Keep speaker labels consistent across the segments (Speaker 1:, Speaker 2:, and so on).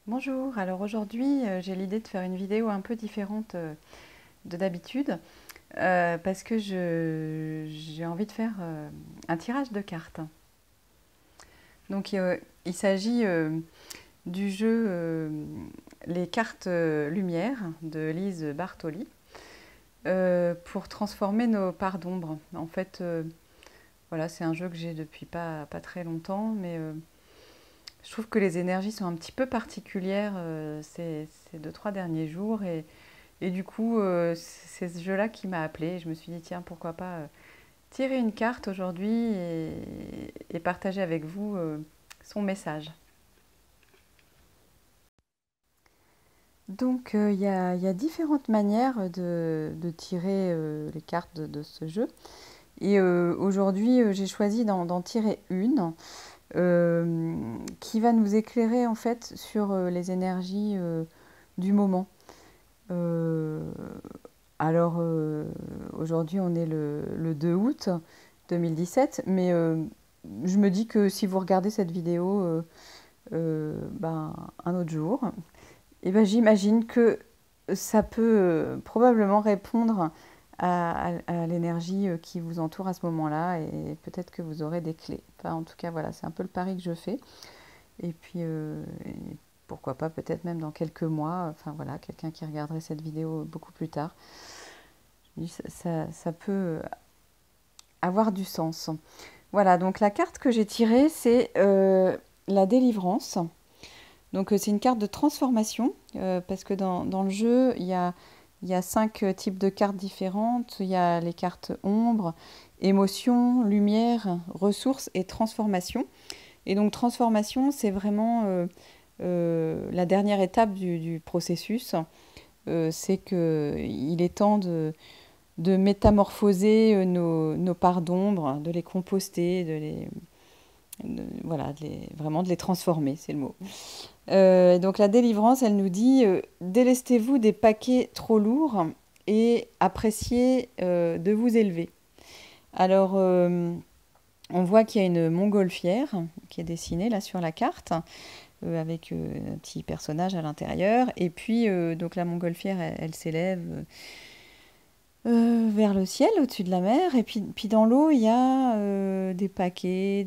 Speaker 1: Bonjour, alors aujourd'hui j'ai l'idée de faire une vidéo un peu différente de d'habitude parce que j'ai envie de faire un tirage de cartes. Donc il s'agit du jeu Les cartes Lumière de Lise Bartoli pour transformer nos parts d'ombre. En fait, voilà, c'est un jeu que j'ai depuis pas très longtemps, mais je trouve que les énergies sont un petit peu particulières ces 2-3 derniers jours et du coup c'est ce jeu-là qui m'a appelée. Je me suis dit tiens pourquoi pas tirer une carte aujourd'hui et partager avec vous son message. Donc il y a différentes manières de tirer les cartes de ce jeu et aujourd'hui j'ai choisi d'en tirer une qui va nous éclairer en fait sur les énergies du moment. Euh, Aujourd'hui on est le 2 août 2017, mais je me dis que si vous regardez cette vidéo ben, un autre jour, et ben, j'imagine que ça peut probablement répondre à l'énergie qui vous entoure à ce moment-là et peut-être que vous aurez des clés. Enfin, en tout cas, voilà, c'est un peu le pari que je fais. Et puis, et pourquoi pas, peut-être même dans quelques mois, enfin voilà, quelqu'un qui regarderait cette vidéo beaucoup plus tard, ça peut avoir du sens. Voilà, donc la carte que j'ai tirée, c'est la délivrance. Donc c'est une carte de transformation, parce que dans le jeu, il y a 5 types de cartes différentes. Il y a les cartes ombre, émotion, lumière, ressources et transformation. Et donc transformation, c'est vraiment la dernière étape du processus. C'est qu'il est temps de métamorphoser nos parts d'ombre, de les composter, voilà, vraiment de les transformer, c'est le mot. Donc la délivrance, elle nous dit délestez-vous des paquets trop lourds et appréciez de vous élever. Alors, on voit qu'il y a une montgolfière qui est dessinée là sur la carte, avec un petit personnage à l'intérieur. Et puis, donc la montgolfière, elle s'élève vers le ciel, au-dessus de la mer. Et puis dans l'eau, il y a des paquets,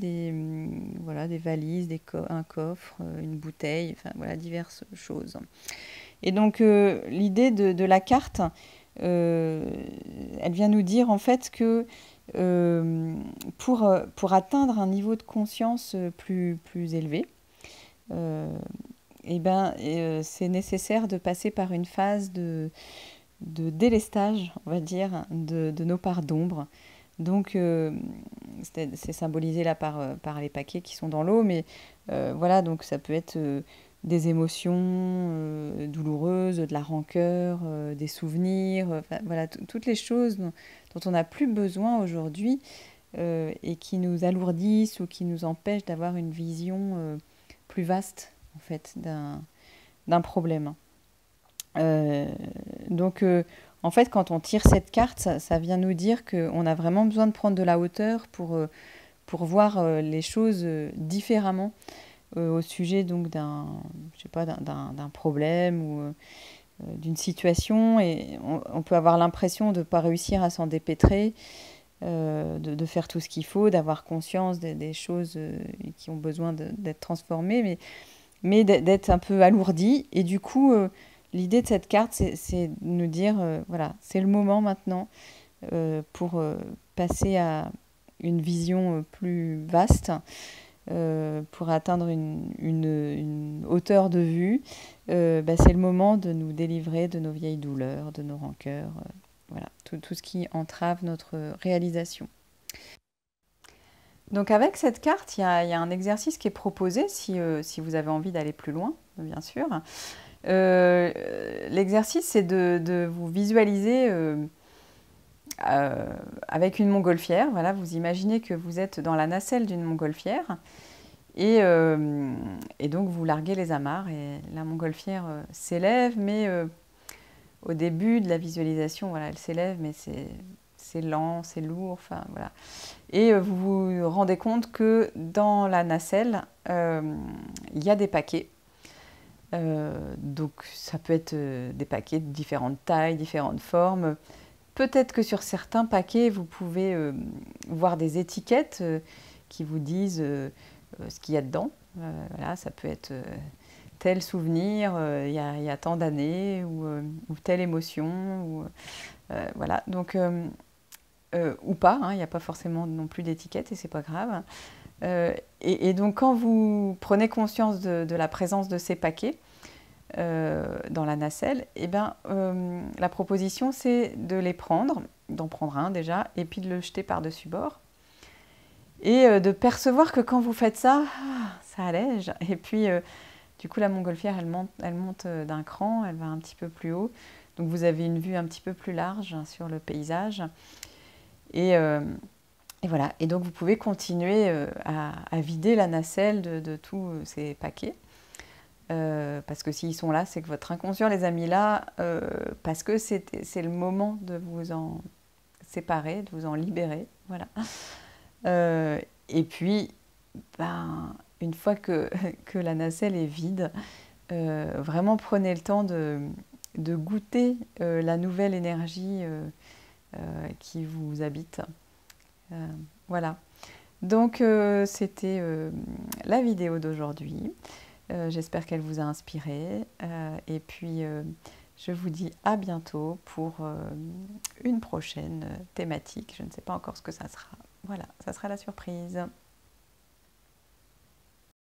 Speaker 1: voilà, des valises, un coffre, une bouteille, enfin voilà, diverses choses. Et donc l'idée de la carte, euh, elle vient nous dire en fait que pour atteindre un niveau de conscience plus élevé, euh, eh ben, c'est nécessaire de passer par une phase de délestage, on va dire, de nos parts d'ombre. Donc, c'est symbolisé là par les paquets qui sont dans l'eau, mais voilà, donc ça peut être des émotions douloureuses, de la rancœur, des souvenirs, voilà, toutes les choses dont on n'a plus besoin aujourd'hui et qui nous alourdissent ou qui nous empêchent d'avoir une vision plus vaste, en fait, d'un problème. Euh, donc, en fait, quand on tire cette carte, ça vient nous dire qu'on a vraiment besoin de prendre de la hauteur pour voir les choses différemment au sujet donc je sais pas, d'un problème ou d'une situation. Et on peut avoir l'impression de ne pas réussir à s'en dépêtrer, de faire tout ce qu'il faut, d'avoir conscience des choses qui ont besoin d'être transformées, mais d'être un peu alourdi. Et du coup, l'idée de cette carte, c'est de nous dire, voilà, c'est le moment maintenant pour passer à une vision plus vaste, pour atteindre une hauteur de vue. Bah, c'est le moment de nous délivrer de nos vieilles douleurs, de nos rancœurs, voilà, tout ce qui entrave notre réalisation. Donc avec cette carte, il y a un exercice qui est proposé si vous avez envie d'aller plus loin, bien sûr. L'exercice, c'est de vous visualiser avec une montgolfière. Voilà, vous imaginez que vous êtes dans la nacelle d'une montgolfière et donc vous larguez les amarres et la montgolfière s'élève, mais au début de la visualisation, voilà, elle s'élève, mais c'est lent, c'est lourd, enfin voilà. Et vous vous rendez compte que dans la nacelle, il y a des paquets. Donc ça peut être des paquets de différentes tailles, différentes formes. Peut-être que sur certains paquets, vous pouvez voir des étiquettes qui vous disent ce qu'il y a dedans. Voilà, ça peut être tel souvenir il y a tant d'années ou telle émotion. Voilà, donc, ou pas, hein, il n'y a pas forcément non plus d'étiquette et c'est pas grave. Et donc quand vous prenez conscience de la présence de ces paquets, dans la nacelle, eh ben, la proposition c'est de les prendre, d'en prendre un déjà, et puis de le jeter par-dessus bord. Et de percevoir que quand vous faites ça, ça allège. Et puis, du coup, la montgolfière, elle monte d'un cran, elle va un petit peu plus haut. Donc vous avez une vue un petit peu plus large sur le paysage. Et, euh, et voilà. Et donc vous pouvez continuer à vider la nacelle de tous ces paquets. Parce que s'ils sont là, c'est que votre inconscient les a mis là, parce que c'est le moment de vous en séparer, de vous en libérer. Voilà. Et puis, ben, une fois que la nacelle est vide, vraiment prenez le temps de goûter la nouvelle énergie qui vous habite. Euh, voilà. Donc, c'était la vidéo d'aujourd'hui. J'espère qu'elle vous a inspiré. Et puis, je vous dis à bientôt pour une prochaine thématique. Je ne sais pas encore ce que ça sera. Voilà, ça sera la surprise.